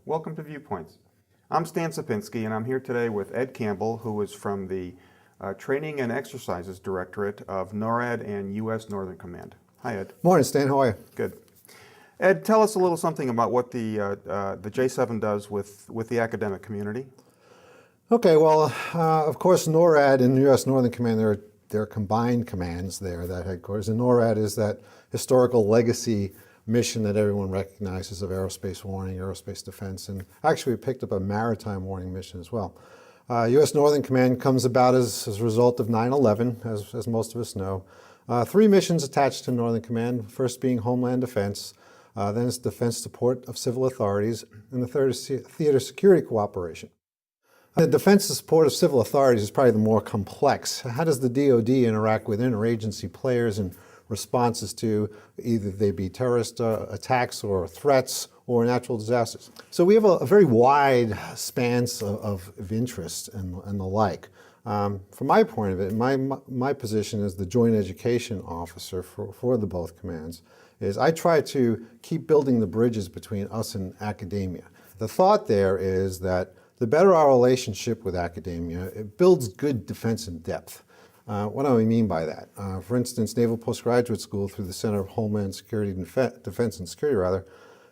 Welcome to Viewpoints. I'm Stan Sapinski, and I'm here today with Ed Campbell, who is from the Training and Exercises Directorate of NORAD and U.S. Northern Command. Hi, Ed. Morning, Stan. How are you? Good. Ed, tell us a little something about what the J7 does with the academic community. Okay, well, of course, NORAD and U.S. Northern Command, they're combined commands there at that headquarters. And NORAD is that historical legacy mission that everyone recognizes of aerospace warning, aerospace defense, and actually we picked up a maritime warning mission as well. U.S. Northern Command comes about as a result of 9/11, as most of us know. Three missions attached to Northern Command, first being Homeland Defense, then it's defense support of civil authorities, and the third is theater security cooperation. The defense support of civil authorities is probably the more complex. How does the DoD interact with interagency players and responses to either they be terrorist attacks or threats or natural disasters? So we have a very wide span of interest and the like. From my point of it, my position as the Joint Education Officer for the both commands is I try to keep building the bridges between us and academia. The thought there is that the better our relationship with academia, it builds good defense in depth. What do I mean by that? For instance, Naval Postgraduate School through the Center of Homeland Security, Defense and Security,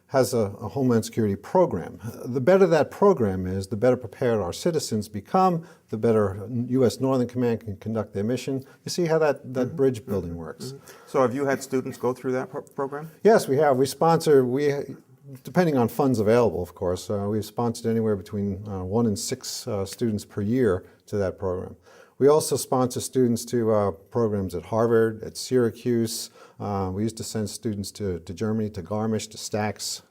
has a Homeland Security program. The better that program is, the better prepared our citizens become, the better U.S. Northern Command can conduct their mission. You see how that bridge building works. So have you had students go through that program? Yes, we have. We sponsor, depending on funds available, of course, we've sponsored anywhere between 1 and 6 students per year to that program. We also sponsor students to programs at Harvard, at Syracuse. We used to send students to Germany, to Garmisch, to Stax,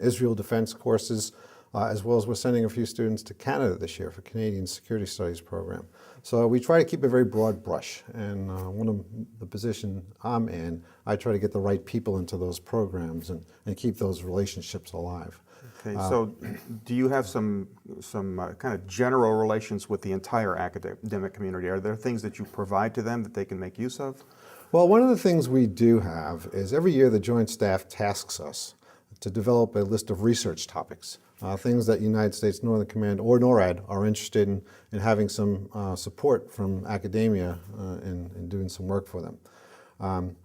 Israel defense courses, as well as we're sending a few students to Canada this year for Canadian Security Studies program. So we try to keep a very broad brush, and one of the position I'm in, I try to get the right people into those programs and keep those relationships alive. Okay, so do you have some kind of general relations with the entire academic community? Are there things that you provide to them that they can make use of? Well, one of the things we do have is every year the Joint Staff tasks us to develop a list of research topics, things that United States Northern Command or NORAD are interested in having some support from academia in doing some work for them.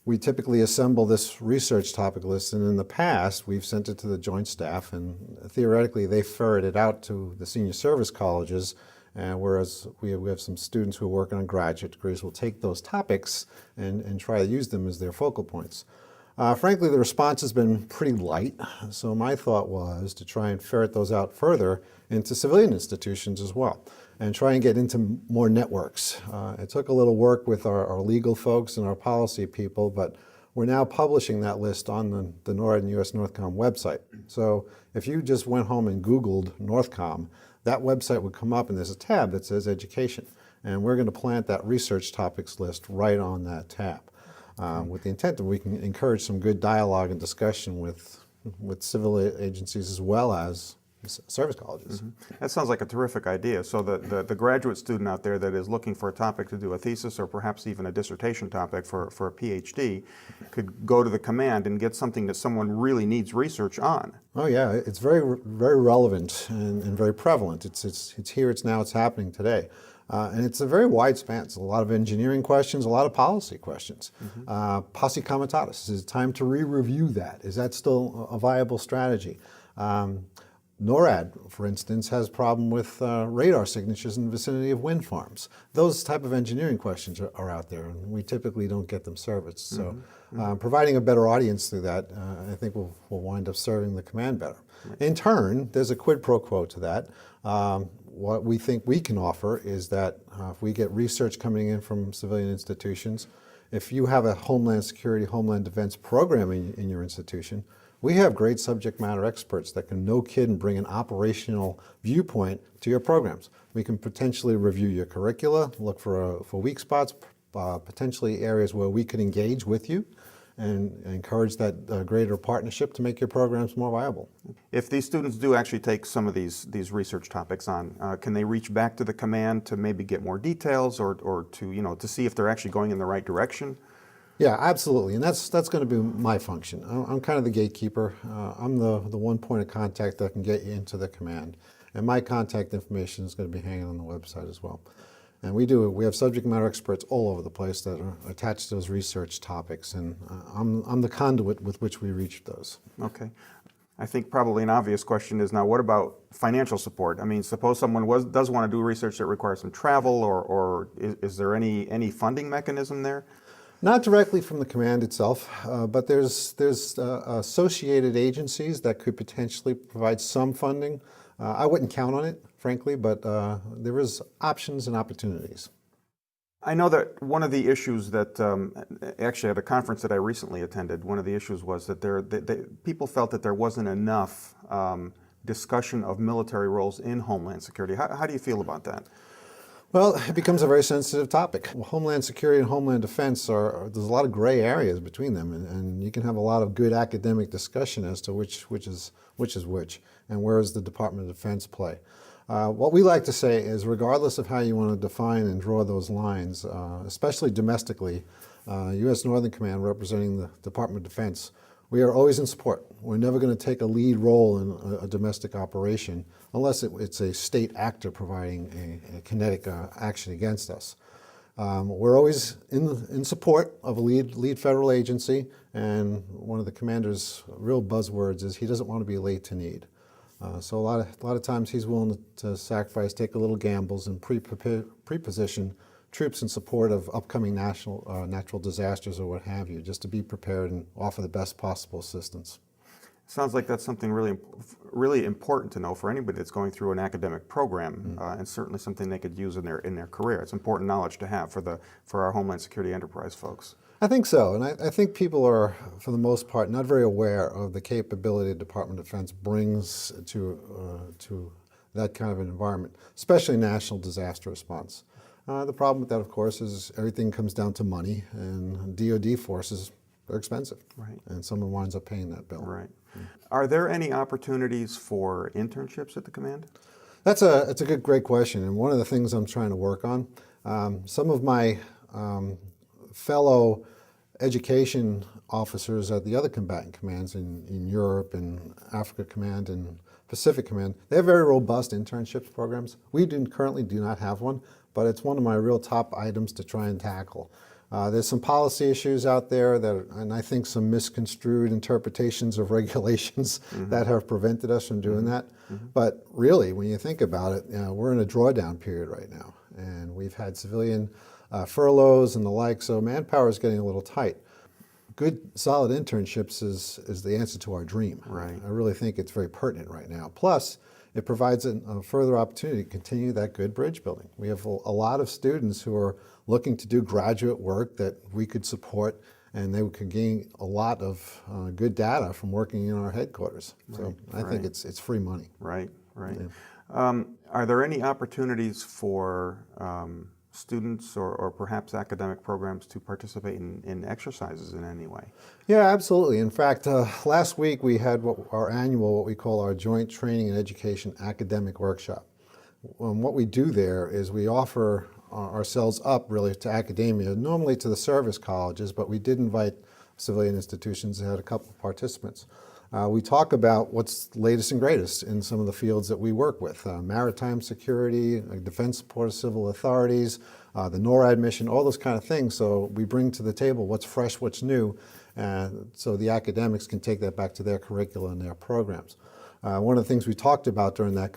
We typically assemble this research topic list, and in the past we've sent it to the Joint Staff, and theoretically they ferret it out to the senior service colleges, whereas we have some students who are working on graduate degrees will take those topics and try to use them as their focal points. Frankly, the response has been pretty light, so my thought was to try and ferret those out further into civilian institutions as well, and try and get into more networks. It took a little work with our legal folks and our policy people, but we're now publishing that list on the NORAD and U.S. NORTHCOM website. So if you just went home and Googled NORTHCOM, that website would come up and there's a tab that says Education. And we're going to plant that research topics list right on that tab with the intent that we can encourage some good dialogue and discussion with civil agencies as well as service colleges. That sounds like a terrific idea. So the graduate student out there that is looking for a topic to do a thesis or perhaps even a dissertation topic for a PhD could go to the command and get something that someone really needs research on. Oh yeah, it's very, very relevant and very prevalent. It's here, it's now, it's happening today. And it's a very wide span. It's a lot of engineering questions, a lot of policy questions. Posse comitatus, is it time to re-review that? Is that still a viable strategy? NORAD, for instance, has a problem with radar signatures in the vicinity of wind farms. Those type of engineering questions are out there, and we typically don't get them serviced. So providing a better audience through that, I think will wind up serving the command better. In turn, there's a quid pro quo to that. What we think we can offer is that if we get research coming in from civilian institutions, if you have a Homeland Security, Homeland Defense program in your institution, we have great subject matter experts that can no kid and bring an operational viewpoint to your programs. We can potentially review your curricula, look for weak spots, potentially areas where we could engage with you and encourage that greater partnership to make your programs more viable. If these students do actually take some of these research topics on, can they reach back to the command to maybe get more details or to see if they're actually going in the right direction? Yeah, absolutely, and that's going to be my function. I'm kind of the gatekeeper. I'm the one point of contact that can get you into the command, and my contact information is going to be hanging on the website as well. And we have subject matter experts all over the place that are attached to those research topics, and I'm the conduit with which we reach those. Okay. I think probably an obvious question is now, what about financial support? I mean, suppose someone does want to do research that requires some travel, or is there any funding mechanism there? Not directly from the command itself, but there's associated agencies that could potentially provide some funding. I wouldn't count on it, frankly, but there is options and opportunities. I know that one of the issues that, actually at a conference that I recently attended, one of the issues was that people felt that there wasn't enough discussion of military roles in Homeland Security. How do you feel about that? Well, it becomes a very sensitive topic. Homeland Security and Homeland Defense there's a lot of gray areas between them, and you can have a lot of good academic discussion as to which is which, and where does the Department of Defense play. What we like to say is, regardless of how you want to define and draw those lines, especially domestically, U.S. Northern Command representing the Department of Defense, we are always in support. We're never going to take a lead role in a domestic operation unless it's a state actor providing a kinetic action against us. We're always in support of a lead federal agency, and one of the commander's real buzzwords is he doesn't want to be late to need. So a lot of times he's willing to sacrifice, take a little gambles, and pre-position troops in support of upcoming natural disasters or what have you, just to be prepared and offer the best possible assistance. Sounds like that's something really important to know for anybody that's going through an academic program, and certainly something they could use in their career. It's important knowledge to have for our Homeland Security enterprise folks. I think so, and I think people are, for the most part, not very aware of the capability the Department of Defense brings to that kind of an environment, especially national disaster response. The problem with that, of course, is everything comes down to money, and DoD forces are expensive, right? And someone winds up paying that bill. Right. Are there any opportunities for internships at the command? It's a great question, and one of the things I'm trying to work on. Some of my fellow education officers at the other combatant commands in Europe and Africa Command and Pacific Command, they have very robust internships programs. We currently do not have one, but it's one of my real top items to try and tackle. There's some policy issues out there and I think some misconstrued interpretations of regulations that have prevented us from doing that. But really, when you think about it, we're in a drawdown period right now, and we've had civilian furloughs and the like, so manpower is getting a little tight. Good, solid internships is the answer to our dream. Right. I really think it's very pertinent right now. Plus, it provides a further opportunity to continue that good bridge building. We have a lot of students who are looking to do graduate work that we could support, and they could gain a lot of good data from working in our headquarters. So I think it's free money. Right, right. Yeah. Are there any opportunities for students or perhaps academic programs to participate in exercises in any way? Yeah, absolutely. In fact, last week we had what we call our Joint Training and Education Academic Workshop. What we do there is we offer ourselves up really to academia, normally to the service colleges, but we did invite civilian institutions and had a couple of participants. We talk about what's latest and greatest in some of the fields that we work with, maritime security, defense support of civil authorities, the NORAD mission, all those kind of things. So we bring to the table what's fresh, what's new, so the academics can take that back to their curricula and their programs. One of the things we talked about during that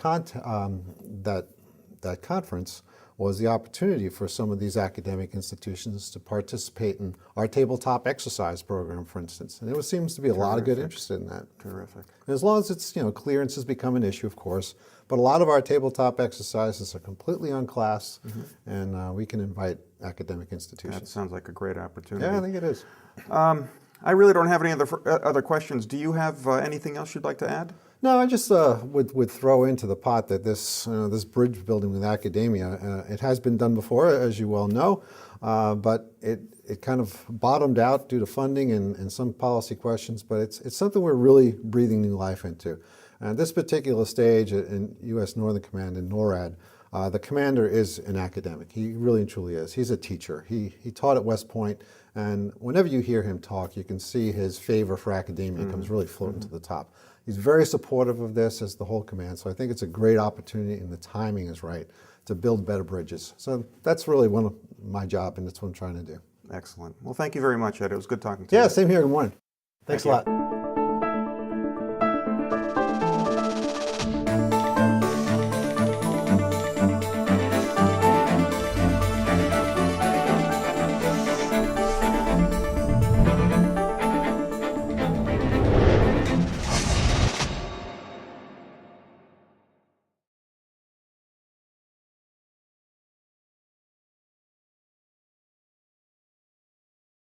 conference was the opportunity for some of these academic institutions to participate in our tabletop exercise program, for instance. And there seems to be a lot of good interest in that. Terrific. And as long as it's, clearances become an issue, of course, but a lot of our tabletop exercises are completely on class, and we can invite academic institutions. That sounds like a great opportunity. Yeah, I think it is. I really don't have any other questions. Do you have anything else you'd like to add? No, I just would throw into the pot that this bridge building with academia, it has been done before, as you well know, but it kind of bottomed out due to funding and some policy questions, but it's something we're really breathing new life into. At this particular stage in U.S. Northern Command and NORAD, The commander is an academic. He really and truly is. He's a teacher. He taught at West Point, and whenever you hear him talk, you can see his favor for academia comes really floating to the top. He's very supportive of this as the whole command, so I think it's a great opportunity, and the timing is right to build better bridges. So that's really one of my job, and that's what I'm trying to do. Excellent. Well, thank you very much, Ed. It was good talking to you. Yeah, same here. Good morning. Thanks Thank a you. lot.